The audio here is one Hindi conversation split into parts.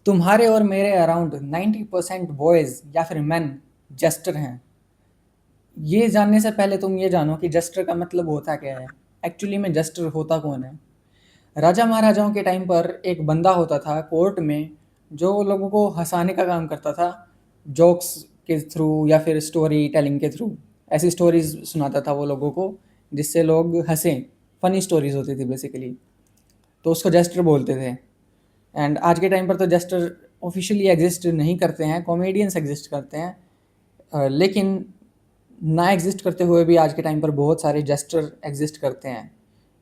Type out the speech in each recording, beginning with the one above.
तुम्हारे और मेरे अराउंड 90% बॉयज़ या फिर मेन जेस्टर हैं। ये जानने से पहले तुम ये जानो कि जेस्टर का मतलब होता क्या है। एक्चुअली में जेस्टर होता कौन है। राजा महाराजाओं के टाइम पर एक बंदा होता था कोर्ट में, जो लोगों को हंसाने का काम करता था, जोक्स के थ्रू या फिर स्टोरी टेलिंग के थ्रू। ऐसी स्टोरीज सुनाता था वो लोगों को जिससे लोग हंसें। फनी स्टोरीज होती थी बेसिकली, तो उसको जेस्टर बोलते थे। एंड आज के टाइम पर तो जेस्टर ऑफिशियली एग्जिस्ट नहीं करते हैं, कॉमेडियंस एग्जिस्ट करते हैं। लेकिन ना एग्जिस्ट करते हुए भी आज के टाइम पर बहुत सारे जेस्टर एग्जिस्ट करते हैं।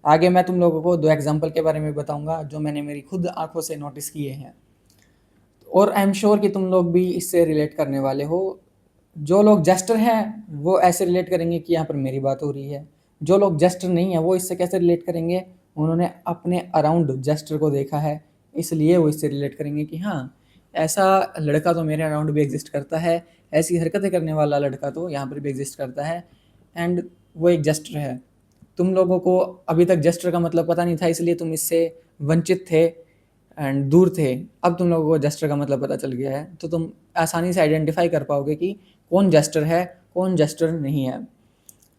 आगे मैं तुम लोगों को दो एग्जांपल के बारे में बताऊंगा जो मैंने मेरी खुद आंखों से नोटिस किए हैं, और आई एम श्योर कि तुम लोग भी इससे रिलेट करने वाले हो। जो लोग जेस्टर हैं वो ऐसे रिलेट करेंगे कि यहाँ पर मेरी बात हो रही है। जो लोग जेस्टर नहीं है वो इससे कैसे रिलेट करेंगे, उन्होंने अपने अराउंड जेस्टर को देखा है, इसलिए वो इससे रिलेट करेंगे कि हाँ, ऐसा लड़का तो मेरे अराउंड भी एग्जिस्ट करता है, ऐसी हरकतें करने वाला लड़का तो यहाँ पर भी एग्जिस्ट करता है, एंड वो एक जेस्टर है। तुम लोगों को अभी तक जेस्टर का मतलब पता नहीं था, इसलिए तुम इससे वंचित थे एंड दूर थे। अब तुम लोगों को जेस्टर का मतलब पता चल गया है, तो तुम आसानी से आइडेंटिफाई कर पाओगे कि कौन जेस्टर है, कौन जेस्टर नहीं है।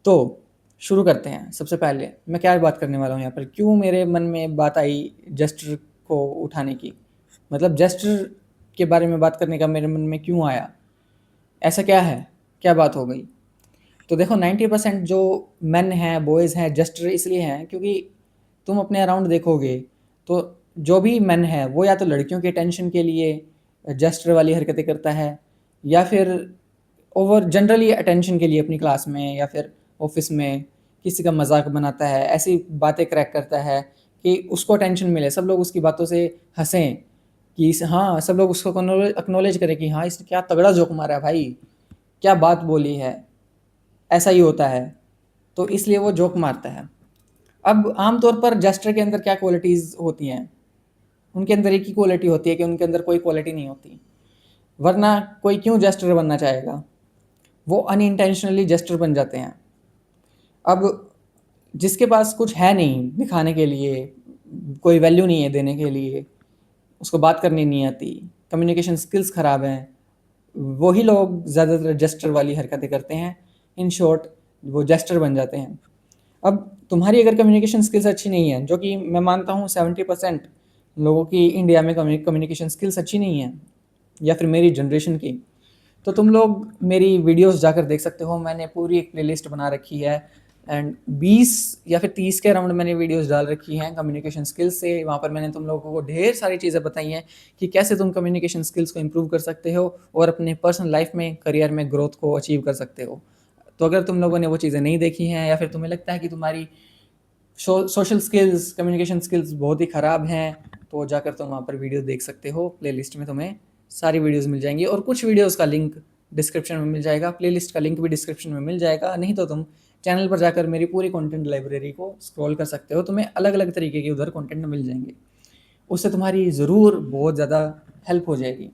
तो शुरू करते हैं। सबसे पहले मैं क्या बात करने वाला हूँ यहाँ पर, क्यों मेरे मन में बात आई जेस्टर को उठाने की, मतलब जेस्टर के बारे में बात करने का मेरे मन में क्यों आया, ऐसा क्या है, क्या बात हो गई। तो देखो 90% जो मेन हैं, बॉयज़ हैं, जस्टर इसलिए हैं क्योंकि तुम अपने अराउंड देखोगे तो जो भी मेन है वो या तो लड़कियों के टेंशन के लिए जस्टर वाली हरकतें करता है, या फिर ओवर जनरली अटेंशन के लिए अपनी क्लास में या फिर ऑफिस में किसी का मजाक बनाता है, ऐसी बातें क्रैक करता है कि उसको अटेंशन मिले, सब लोग उसकी बातों से हंसें, कि हाँ, सब लोग उसको एक्नॉलेज करें कि हाँ, इसने क्या तगड़ा जोक मारा है भाई, क्या बात बोली है। ऐसा ही होता है, तो इसलिए वो जोक मारता है। अब आमतौर पर जेस्टर के अंदर क्या क्वालिटीज़ होती हैं, उनके अंदर एक ही क्वालिटी होती है कि उनके अंदर कोई क्वालिटी नहीं होती, वरना कोई क्यों जेस्टर बनना चाहेगा। वो अनइंटेंशनली जेस्टर बन जाते हैं। अब जिसके पास कुछ है नहीं दिखाने के लिए, कोई वैल्यू नहीं है देने के लिए, उसको बात करनी नहीं आती, कम्युनिकेशन स्किल्स ख़राब हैं, वही लोग ज़्यादातर जेस्टर वाली हरकतें करते हैं। इन शॉर्ट, वो जेस्टर बन जाते हैं। अब तुम्हारी अगर कम्युनिकेशन स्किल्स अच्छी नहीं है, जो कि मैं मानता हूँ 70% लोगों की इंडिया में कम्युनिकेशन स्किल्स अच्छी नहीं है, या फिर मेरी जनरेशन की, तो तुम लोग मेरी वीडियोस जाकर देख सकते हो। मैंने पूरी एक प्लेलिस्ट बना रखी है, एंड 20 या फिर 30 के अराउंड मैंने वीडियोस डाल रखी हैं कम्युनिकेशन स्किल्स से। वहाँ पर मैंने तुम लोगों को ढेर सारी चीज़ें बताई हैं कि कैसे तुम कम्युनिकेशन स्किल्स को इम्प्रूव कर सकते हो और अपने पर्सनल लाइफ में, करियर में ग्रोथ को अचीव कर सकते हो। तो अगर तुम लोगों ने वो चीज़ें नहीं देखी हैं, या फिर तुम्हें लगता है कि तुम्हारी सोशल स्किल्स, कम्युनिकेशन स्किल्स बहुत ही ख़राब हैं, तो जाकर तुम वहाँ पर वीडियो देख सकते हो। प्लेलिस्ट में तुम्हें सारी वीडियोस मिल जाएंगी, और कुछ वीडियोस का लिंक डिस्क्रिप्शन में मिल जाएगा, प्लेलिस्ट का लिंक भी डिस्क्रिप्शन में मिल जाएगा। नहीं तो तुम चैनल पर जाकर मेरी पूरी कंटेंट लाइब्रेरी को स्क्रॉल कर सकते हो, तुम्हें अलग अलग तरीके के उधर कंटेंट मिल जाएंगे। उससे तुम्हारी ज़रूर बहुत ज़्यादा हेल्प हो जाएगी।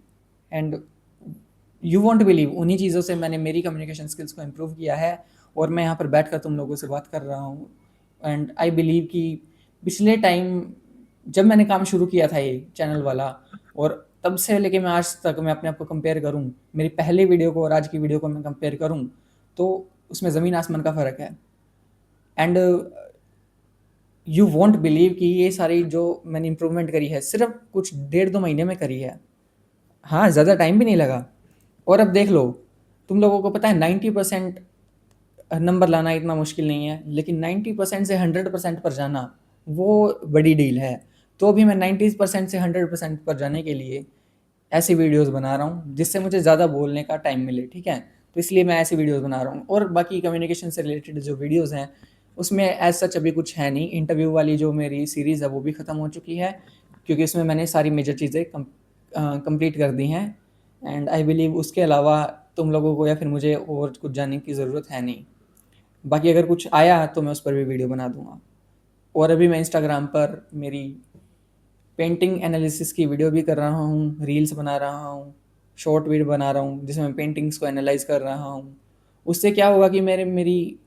एंड यू वॉन्ट बिलीव, उन्हीं चीज़ों से मैंने मेरी कम्युनिकेशन स्किल्स को इम्प्रूव किया है, और मैं यहाँ पर बैठ कर तुम लोगों से बात कर रहा हूँ। एंड आई बिलीव कि पिछले टाइम जब मैंने काम शुरू किया था ये चैनल वाला, और तब से लेके मैं आज तक मैं अपने आप को कंपेयर करूँ, मेरी पहली वीडियो को और आज की वीडियो को मैं कंपेयर करूँ, तो उसमें ज़मीन आसमान का फ़र्क है। एंड यू वॉन्ट बिलीव कि ये सारी जो मैंने इम्प्रूवमेंट करी है सिर्फ कुछ 1.5-2 महीने में करी है। हाँ, ज़्यादा टाइम भी नहीं लगा। और अब देख लो, तुम लोगों को पता है 90% नंबर लाना इतना मुश्किल नहीं है, लेकिन 90% से 100% पर जाना वो बड़ी डील है। तो भी मैं 90% से 100% पर जाने के लिए ऐसी वीडियोस बना रहा हूँ जिससे मुझे ज़्यादा बोलने का टाइम मिले, ठीक है। तो इसलिए मैं ऐसी वीडियोस बना रहा हूँ, और बाकी कम्युनिकेशन से रिलेटेड जो वीडियोस हैं उसमें एज सच अभी कुछ है नहीं। इंटरव्यू वाली जो मेरी सीरीज़ है वो भी ख़त्म हो चुकी है, क्योंकि उसमें मैंने सारी मेजर चीज़ें कंप्लीट कर दी हैं। एंड आई बिलीव उसके अलावा तुम लोगों को या फिर मुझे और कुछ जानने की ज़रूरत है नहीं। बाकी अगर कुछ आया तो मैं उस पर भी वीडियो बना दूंगा। और अभी मैं इंस्टाग्राम पर मेरी पेंटिंग एनालिसिस की वीडियो भी कर रहा हूँ, रील्स बना रहा हूँ, शॉर्ट वीडियो बना रहा हूँ जिसमें मैं पेंटिंग्स को एनालाइज कर रहा हूँ। उससे क्या होगा कि मेरी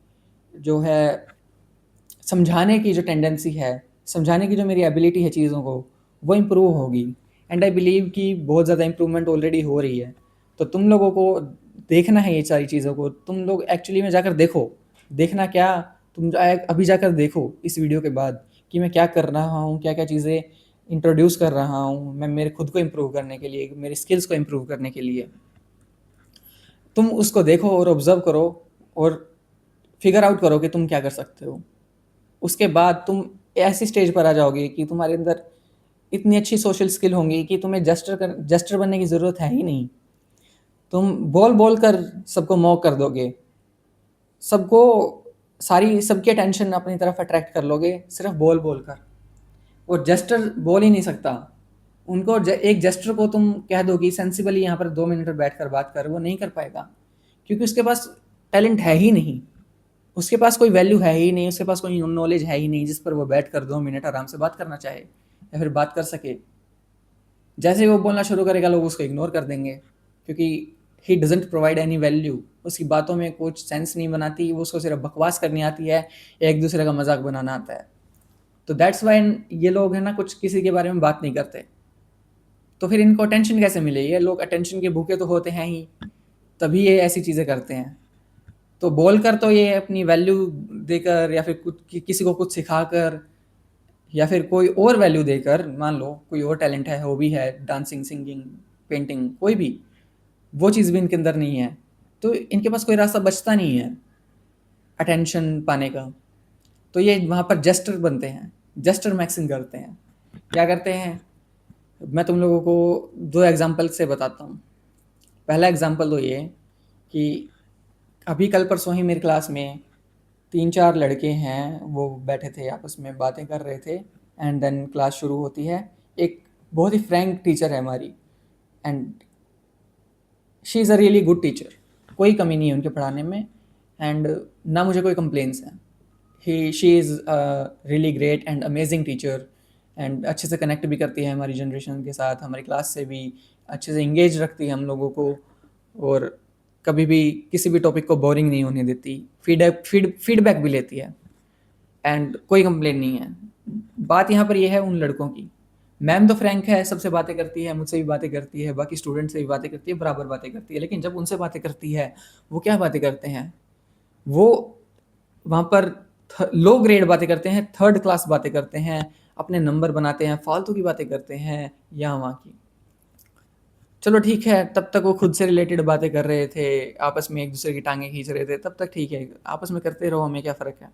जो है समझाने की जो टेंडेंसी है, समझाने की जो मेरी एबिलिटी है चीज़ों को, वो इम्प्रूव होगी। एंड आई बिलीव कि बहुत ज़्यादा इम्प्रूवमेंट ऑलरेडी हो रही है। तो तुम लोगों को देखना है ये सारी चीज़ों को, तुम लोग एक्चुअली में जाकर देखो। देखना क्या, तुम अभी जाकर देखो इस वीडियो के बाद कि मैं क्या कर रहा हूँ, क्या क्या चीज़ें इंट्रोड्यूस कर रहा हूँ मैं मेरे खुद को इम्प्रूव करने के लिए, मेरे स्किल्स को इम्प्रूव करने के लिए। तुम उसको देखो और ऑब्जर्व करो और फिगर आउट करो कि तुम क्या कर सकते हो। उसके बाद तुम ऐसी स्टेज पर आ जाओगे कि तुम्हारे अंदर इतनी अच्छी सोशल स्किल होंगी कि तुम्हें जस्टर बनने की ज़रूरत है ही नहीं। तुम बोल बोल कर सबको मॉक कर दोगे, सबको सबकी अटेंशन अपनी तरफ अट्रैक्ट कर लोगे सिर्फ बोल बोल कर। वो जस्टर बोल ही नहीं सकता। एक जस्टर को तुम कह दो कि सेंसिबली यहाँ पर 2 मिनट बैठ कर बात कर, वो नहीं कर पाएगा क्योंकि उसके पास टैलेंट है ही नहीं, उसके पास कोई वैल्यू है ही नहीं, उसके पास कोई नॉलेज है ही नहीं जिस पर वो बैठ कर 2 मिनट आराम से बात करना चाहे या फिर बात कर सके। जैसे ही वो बोलना शुरू करेगा लोग उसको इग्नोर कर देंगे क्योंकि he doesn't provide any value. उसकी बातों में कुछ सेंस नहीं बनाती, वो उसको सिर्फ बकवास करनी आती है, एक दूसरे का मजाक बनाना आता है। तो दैट्स वाई ये लोग है ना कुछ किसी के बारे में बात नहीं करते। तो फिर इनको अटेंशन कैसे मिले? ये लोग अटेंशन के भूखे तो होते हैं ही, तभी ये ऐसी चीज़ें करते हैं। तो बोलकर तो ये अपनी वैल्यू देकर या फिर किसी को कुछ सिखाकर या फिर कोई और वैल्यू देकर, मान लो कोई और टैलेंट है, हॉबी है, डांसिंग, सिंगिंग, पेंटिंग, कोई भी, वो चीज़ भी इनके अंदर नहीं है, तो इनके पास कोई रास्ता बचता नहीं है अटेंशन पाने का। तो ये वहाँ पर जस्टर बनते हैं, जस्टर मैक्सिंग करते हैं। क्या करते हैं, मैं तुम लोगों को 2 एग्जाम्पल से बताता हूँ। पहला एग्जाम्पल तो ये कि अभी कल परसों ही मेरी क्लास में 3-4 लड़के हैं, वो बैठे थे आपस में बातें कर रहे थे एंड देन क्लास शुरू होती है। एक बहुत ही फ्रैंक टीचर है हमारी and she is a really good teacher, कोई कमी नहीं है उनके पढ़ाने में एंड ना मुझे कोई कंप्लेंट्स हैं। She is really great and amazing teacher and अच्छे से कनेक्ट भी करती है हमारी जनरेशन के साथ, हमारी क्लास से भी अच्छे से इंगेज रखती है हम लोगों को और कभी भी किसी भी टॉपिक को बोरिंग नहीं होने देती, फीडबैक भी लेती है एंड कोई कंप्लेन नहीं है। बात यहाँ पर यह है उन लड़कों की, मैम तो फ्रैंक है, सबसे बातें करती है, मुझसे भी बातें करती है, बाकी स्टूडेंट से भी बातें करती है, बराबर बातें करती है, लेकिन जब उनसे बातें करती है वो क्या बातें करते हैं, वो वहाँ पर लो ग्रेड बातें करते हैं, थर्ड क्लास बातें करते हैं, अपने नंबर बनाते हैं, फालतू की बातें करते हैं यहाँ वहाँ की। चलो ठीक है, तब तक वो खुद से रिलेटेड बातें कर रहे थे, आपस में एक दूसरे की टांगें खींच रहे थे, तब तक ठीक है, आपस में करते रहो, हमें क्या फ़र्क है।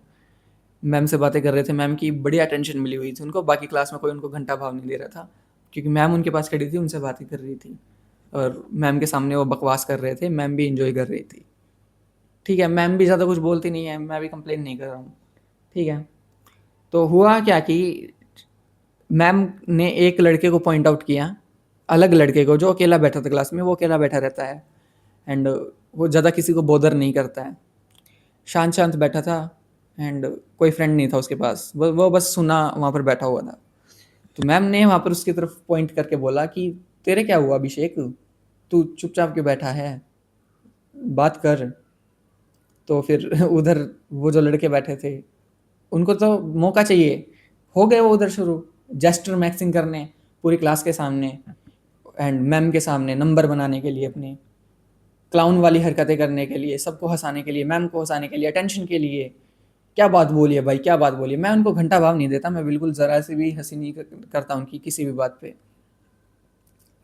मैम से बातें कर रहे थे, मैम की बढ़िया अटेंशन मिली हुई थी उनको, बाकी क्लास में कोई उनको घंटा भाव नहीं दे रहा था क्योंकि मैम उनके पास खड़ी थी, उनसे बातें कर रही थी और मैम के सामने वो बकवास कर रहे थे, मैम भी इंजॉय कर रही थी। ठीक है, मैम भी ज़्यादा कुछ बोलती नहीं है, मैं भी कंप्लेन नहीं कर रहा हूँ। ठीक है, तो हुआ क्या कि मैम ने एक लड़के को पॉइंट आउट किया, अलग लड़के को जो अकेला बैठा था क्लास में, वो अकेला बैठा रहता है एंड वो ज़्यादा किसी को बॉदर नहीं करता है, शांत शांत बैठा था एंड कोई फ्रेंड नहीं था उसके पास, वो बस सुना, वहाँ पर बैठा हुआ था। तो मैम ने वहाँ पर उसकी तरफ पॉइंट करके बोला कि तेरे क्या हुआ अभिषेक, तू चुपचाप क्यों बैठा है, बात कर। तो फिर उधर वो जो लड़के बैठे थे उनको तो मौका चाहिए, हो गए वो उधर शुरू जेस्टर मैक्सिंग करने पूरी क्लास के सामने एंड मैम के सामने, नंबर बनाने के लिए, अपने क्लाउन वाली हरकतें करने के लिए, सबको हंसाने के लिए, मैम को हंसाने के लिए, अटेंशन के लिए। क्या बात बोली है भाई, क्या बात बोली है। मैं उनको घंटा भाव नहीं देता, मैं बिल्कुल ज़रा से भी हंसी नहीं करता उनकी किसी भी बात पे।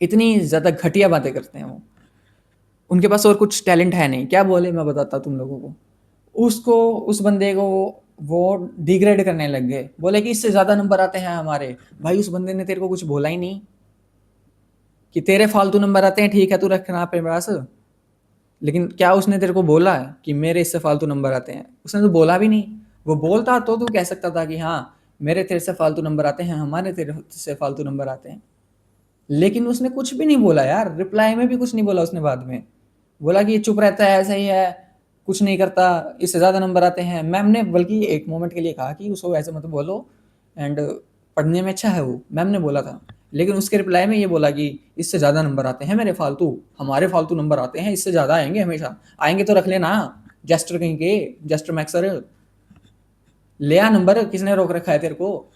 इतनी ज़्यादा घटिया बातें करते हैं वो, उनके पास और कुछ टैलेंट है नहीं। क्या बोले मैं बताता तुम लोगों को, उस बंदे को वो डिग्रेड करने लग गए, बोले कि इससे ज़्यादा नंबर आते हैं हमारे। भाई उस बंदे ने तेरे को कुछ बोला ही नहीं कि तेरे फालतू नंबर आते हैं, ठीक है तू रखना अपने पास, लेकिन क्या उसने तेरे को बोला है कि मेरे इससे फालतू नंबर आते हैं? उसने तो बोला भी नहीं। वो बोलता तो तू कह सकता था कि हाँ मेरे तेरे से फालतू नंबर आते हैं, हमारे तेरे से फालतू नंबर आते हैं, लेकिन उसने कुछ भी नहीं बोला यार, रिप्लाई में भी कुछ नहीं बोला उसने। बाद में बोला कि ये चुप रहता है, ऐसा ही है, कुछ नहीं करता, इससे ज़्यादा नंबर आते हैं। मैम ने बल्कि एक मोमेंट के लिए कहा कि उसको ऐसे मत बोलो एंड पढ़ने में अच्छा है वो, मैम ने बोला था, लेकिन उसके रिप्लाई में ये बोला कि इससे ज़्यादा नंबर आते हैं मेरे फालतू, हमारे फालतू नंबर आते हैं, इससे ज़्यादा आएंगे, हमेशा आएंगे तो रख लेना, जस्टर कहीं के, जस्टर मैक्सर, ले आ नंबर, किसने रोक रखा है तेरे को?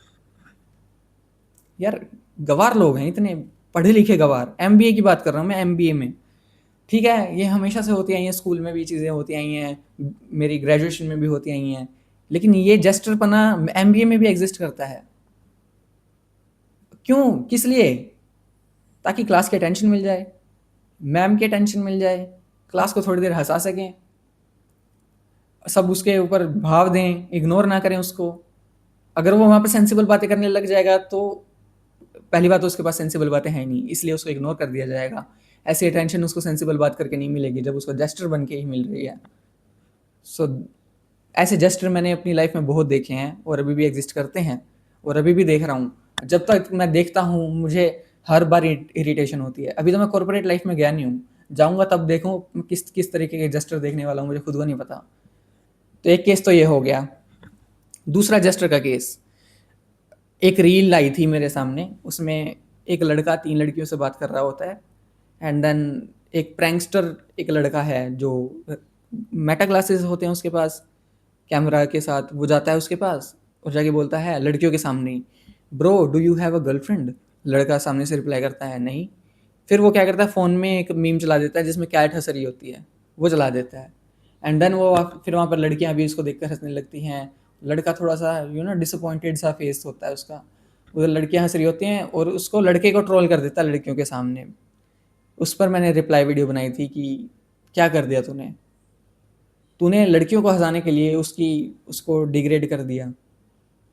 यार गवार लोग हैं इतने, पढ़े लिखे गवार, एमबीए की बात कर रहा हूँ मैं, एमबीए में। ठीक है, ये हमेशा से होती आई हैं, स्कूल में भी चीज़ें होती आई हैं, मेरी ग्रेजुएशन में भी होती आई हैं, लेकिन ये जस्टरपना एमबीए में भी एग्जिस्ट करता है। क्यों, किस लिए? ताकि क्लास की अटेंशन मिल जाए, मैम की अटेंशन मिल जाए, क्लास को थोड़ी देर हंसा सकें, सब उसके ऊपर भाव दें, इग्नोर ना करें उसको। अगर वो वहाँ पे सेंसिबल बातें करने लग जाएगा तो पहली बात तो उसके पास सेंसिबल बातें हैं नहीं, इसलिए उसको इग्नोर कर दिया जाएगा। ऐसी अटेंशन उसको सेंसिबल बात करके नहीं मिलेगी जब उसको जेस्टर बन के ही मिल रही है। सो ऐसे जेस्टर मैंने अपनी लाइफ में बहुत देखे हैं और अभी भी एग्जिस्ट करते हैं, और अभी भी देख रहा हूँ। जब तक मैं देखता हूँ मुझे हर बार इरिटेशन होती है। अभी तो मैं कॉर्पोरेट लाइफ में गया नहीं हूँ, जाऊँगा तब देखूँ किस किस तरीके के जेस्टर देखने वाला हूँ, मुझे खुद को नहीं पता। तो एक केस तो ये हो गया। दूसरा जेस्टर का केस, एक रील आई थी मेरे सामने, उसमें एक लड़का 3 लड़कियों से बात कर रहा होता है, एंड देन एक प्रैंकस्टर एक लड़का है जो मेटा ग्लासेस होते हैं उसके पास, कैमरा के साथ, वो जाता है उसके पास और जाके बोलता है लड़कियों के सामने ही, bro do you have a girlfriend? लड़का सामने से रिप्लाई करता है नहीं। फिर वो क्या करता है, फ़ोन में एक मीम चला देता है जिसमें कैट हंस रही होती है, वो चला देता है। एंड देन वो फिर वहाँ पर लड़कियाँ भी उसको देखकर हंसने लगती हैं। लड़का थोड़ा सा डिसअपॉइंटेड सा फेस होता है उसका, उधर लड़कियाँ हंस रही होती हैं और उसको, लड़के को ट्रोल कर देता है लड़कियों के सामने। उस पर मैंने रिप्लाई वीडियो बनाई थी कि क्या कर दिया तूने, तूने लड़कियों को हंसाने के लिए उसको डिग्रेड कर दिया,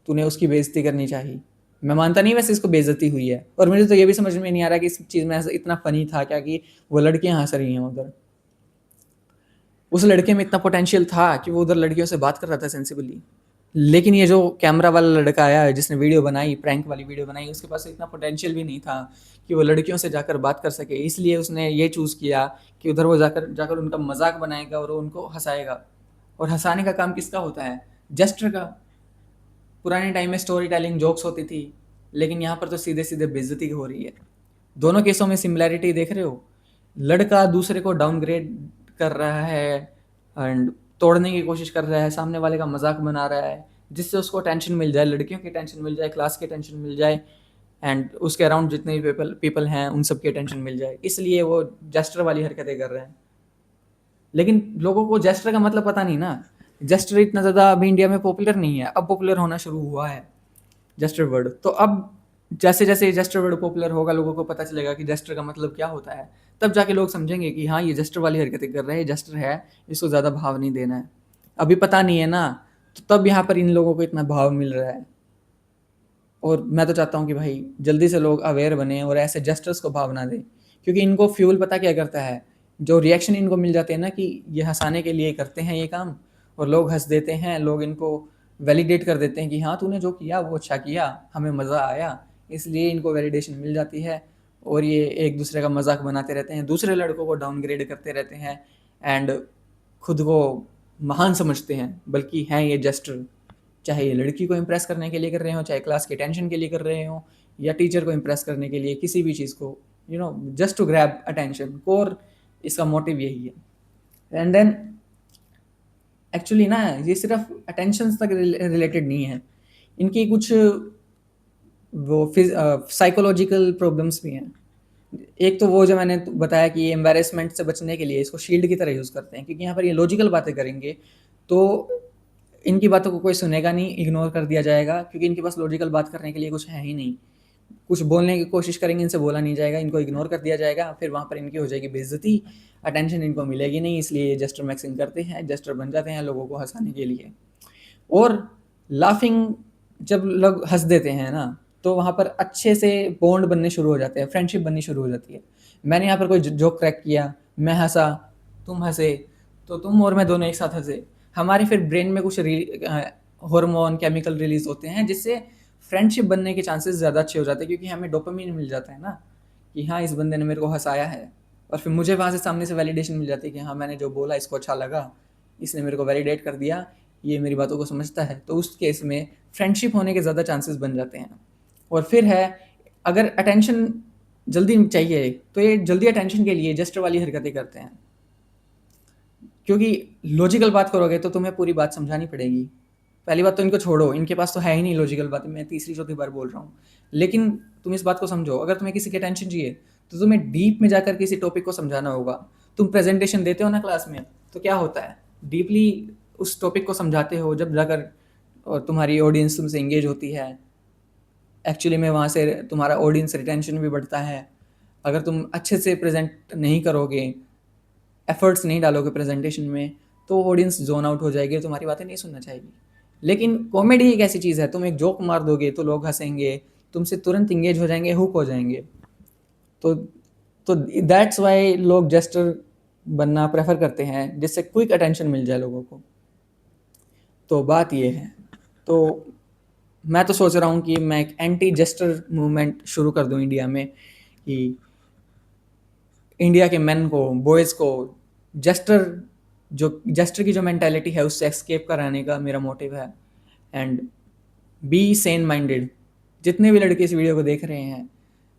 तूने उसकी बेइज्जती करनी चाहिए। मैं मानता नहीं वैसे इसको बेइज्जती हुई है, और मुझे तो ये भी समझ में नहीं आ रहा कि इस चीज़ में ऐसा इतना फ़नी था क्या कि वो लड़कियां हंस रही हैं उधर। उस लड़के में इतना पोटेंशियल था कि वो उधर लड़कियों से बात कर रहा था सेंसिबली, लेकिन ये जो कैमरा वाला लड़का आया जिसने वीडियो बनाई, प्रैंक वाली वीडियो बनाई, उसके पास इतना पोटेंशियल भी नहीं था कि वो लड़कियों से जाकर बात कर सके। इसलिए उसने ये चूज़ किया कि उधर वो जाकर जाकर उनका मजाक बनाएगा और उनको हंसाएगा। और हंसाने का काम किसका होता है? जस्टर का। पुराने टाइम में स्टोरी टेलिंग जोक्स होती थी, लेकिन यहाँ पर तो सीधे सीधे बेइज्जती हो रही है। दोनों केसों में सिमिलैरिटी देख रहे हो, लड़का दूसरे को डाउनग्रेड कर रहा है एंड तोड़ने की कोशिश कर रहा है, सामने वाले का मजाक बना रहा है, जिससे उसको टेंशन मिल जाए, लड़कियों की टेंशन मिल जाए, क्लास की टेंशन मिल जाए, एंड उसके अराउंड जितने भी पीपल हैं उन सब की टेंशन मिल जाए, इसलिए वो जेस्टर वाली हरकतें कर रहे हैं। लेकिन लोगों को जेस्टर का मतलब पता नहीं ना। जेस्टर इतना ज़्यादा अभी इंडिया में पॉपुलर नहीं है, अब पॉपुलर होना शुरू हुआ है जेस्टर वर्ड। तो अब जैसे जैसे जेस्टर वर्ड पॉपुलर होगा, लोगों को पता चलेगा कि जेस्टर का मतलब क्या होता है, तब जाके लोग समझेंगे कि हाँ ये जेस्टर वाली हरकतें कर रहे हैं, जेस्टर है, इसको ज़्यादा भाव नहीं देना है। अभी पता नहीं है ना, तो तब यहाँ पर इन लोगों को इतना भाव मिल रहा है। और मैं तो चाहता हूँ कि भाई जल्दी से लोग अवेयर बने और ऐसे जेस्टर्स को भाव ना दें, क्योंकि इनको फ्यूल पता क्या करता है, जो रिएक्शन इनको मिल जाते हैं ना कि ये हंसाने के लिए करते हैं ये काम, और लोग हंस देते हैं, लोग इनको वैलिडेट कर देते हैं कि हाँ तूने जो किया वो अच्छा किया, हमें मज़ा आया, इसलिए इनको वैलिडेशन मिल जाती है। और ये एक दूसरे का मजाक बनाते रहते हैं, दूसरे लड़कों को डाउनग्रेड करते रहते हैं, एंड खुद को महान समझते हैं, बल्कि हैं ये जेस्टर। चाहे ये लड़की को इम्प्रेस करने के लिए कर रहे हो, चाहे क्लास के टेंशन के लिए कर रहे हो, या टीचर को इम्प्रेस करने के लिए, किसी भी चीज़ को, just to grab attention, core इसका मोटिव यही है। एंड देन एक्चुअली ना, ये सिर्फ अटेंशन तक रिलेटेड नहीं है, इनकी कुछ वो साइकोलॉजिकल प्रॉब्लम्स भी हैं। एक तो वो जो मैंने बताया कि ये एम्बेरसमेंट से बचने के लिए इसको शील्ड की तरह यूज़ करते हैं, क्योंकि यहाँ पर ये लॉजिकल बातें करेंगे तो इनकी बातों को कोई सुनेगा नहीं, इग्नोर कर दिया जाएगा, क्योंकि इनके पास लॉजिकल बात करने के लिए कुछ है ही नहीं। कुछ बोलने की कोशिश करेंगे, इनसे बोला नहीं जाएगा, इनको इग्नोर कर दिया जाएगा, फिर वहाँ पर इनकी हो जाएगी बेइज्जती, अटेंशन इनको मिलेगी नहीं, इसलिए ये जस्टर मैक्सिंग करते हैं, जस्टर बन जाते हैं लोगों को हंसाने के लिए। और लाफिंग, जब लोग हंस देते हैं ना, तो वहाँ पर अच्छे से बॉन्ड बनने शुरू हो जाते हैं, फ्रेंडशिप बननी शुरू हो जाती है। मैंने यहाँ पर कोई जोक क्रैक किया, मैं हंसा, तुम हंसे, तो तुम और मैं दोनों एक साथ हंसे, हमारे फिर ब्रेन में कुछ हार्मोन केमिकल रिलीज होते हैं, जिससे फ्रेंडशिप बनने के चांसेस ज़्यादा अच्छे हो जाते हैं, क्योंकि हमें डोपामिन मिल जाता है ना कि हाँ इस बंदे ने मेरे को हंसाया है, और फिर मुझे वहाँ से सामने से वैलिडेशन मिल जाती है कि हाँ मैंने जो बोला इसको अच्छा लगा, इसने मेरे को वैलिडेट कर दिया, ये मेरी बातों को समझता है, तो उस केस में फ्रेंडशिप होने के ज़्यादा चांसेस बन जाते हैं। और फिर है, अगर अटेंशन जल्दी चाहिए तो ये जल्दी अटेंशन के लिए जस्टर वाली हरकतें करते हैं, क्योंकि लॉजिकल बात करोगे तो तुम्हें पूरी बात समझानी पड़ेगी, पहली बात तो इनको छोड़ो, इनके पास तो है ही नहीं लॉजिकल बात, मैं तीसरी चौथी बार बोल रहा हूँ। लेकिन तुम इस बात को समझो, अगर तुम्हें किसी की अटेंशन चाहिए तो तुम्हें डीप में जाकर किसी टॉपिक को समझाना होगा। तुम प्रेजेंटेशन देते हो ना क्लास में, तो क्या होता है, डीपली उस टॉपिक को समझाते हो, जब जाकर और तुम्हारी ऑडियंस तुमसे इंगेज होती है, एक्चुअली में वहाँ से तुम्हारा ऑडियंस रिटेंशन भी बढ़ता है। अगर तुम अच्छे से प्रेजेंट नहीं करोगे, एफर्ट्स नहीं डालोगे प्रेजेंटेशन में, तो ऑडियंस जोन आउट हो जाएगी, तुम्हारी बातें नहीं सुनना चाहेगी। लेकिन कॉमेडी एक ऐसी चीज़ है, तुम एक जोक मार दोगे तो लोग हंसेंगे, तुमसे तुरंत इंगेज हो जाएंगे, हुक हो जाएंगे। तो तो दैट्स वाई लोग जेस्टर बनना प्रेफर करते हैं, जिससे क्विक अटेंशन मिल जाए लोगों को। तो बात ये है। तो मैं तो सोच रहा हूँ कि मैं एक एंटी जेस्टर मूवमेंट शुरू कर दूँ इंडिया में, कि इंडिया के मेन को, बॉयज़ को जेस्टर की जो मेंटालिटी है उससे एस्केप कराने का मेरा मोटिव है। And be sane minded. जितने भी लड़के इस वीडियो को देख रहे हैं,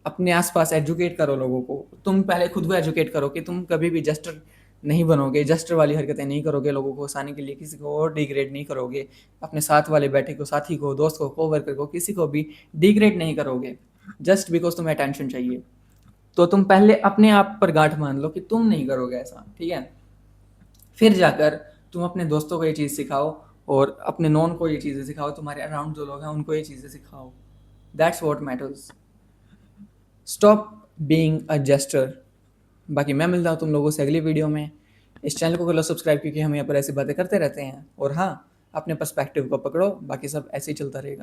अपने आसपास एजुकेट करो लोगों को। तुम पहले खुद को एजुकेट करो कि तुम कभी भी जस्टर नहीं बनोगे, जस्टर वाली हरकतें नहीं करोगे, लोगों को हंसाने के लिए किसी को और डिग्रेड नहीं करोगे, अपने साथ वाले बैठे को, साथी को, दोस्त को, कोवर्कर को, किसी को भी डिग्रेड नहीं करोगे जस्ट बिकॉज तुम्हें अटेंशन चाहिए। तो तुम पहले अपने आप पर गांठ मान लो कि तुम नहीं करोगे ऐसा, ठीक है। फिर जाकर तुम अपने दोस्तों को ये चीज़ सिखाओ, और अपने नॉन को ये चीज़ें सिखाओ, तुम्हारे अराउंड जो लोग हैं उनको ये चीज़ें सिखाओ। That's what matters. Stop being a jester. बाकी मैं मिलता हूँ तुम लोगों से अगली वीडियो में। इस चैनल को कर लो सब्सक्राइब, क्योंकि हम यहाँ पर ऐसी बातें करते रहते हैं। और हाँ, अपने पर्सपेक्टिव को पकड़ो, बाकी सब ऐसे ही चलता रहेगा।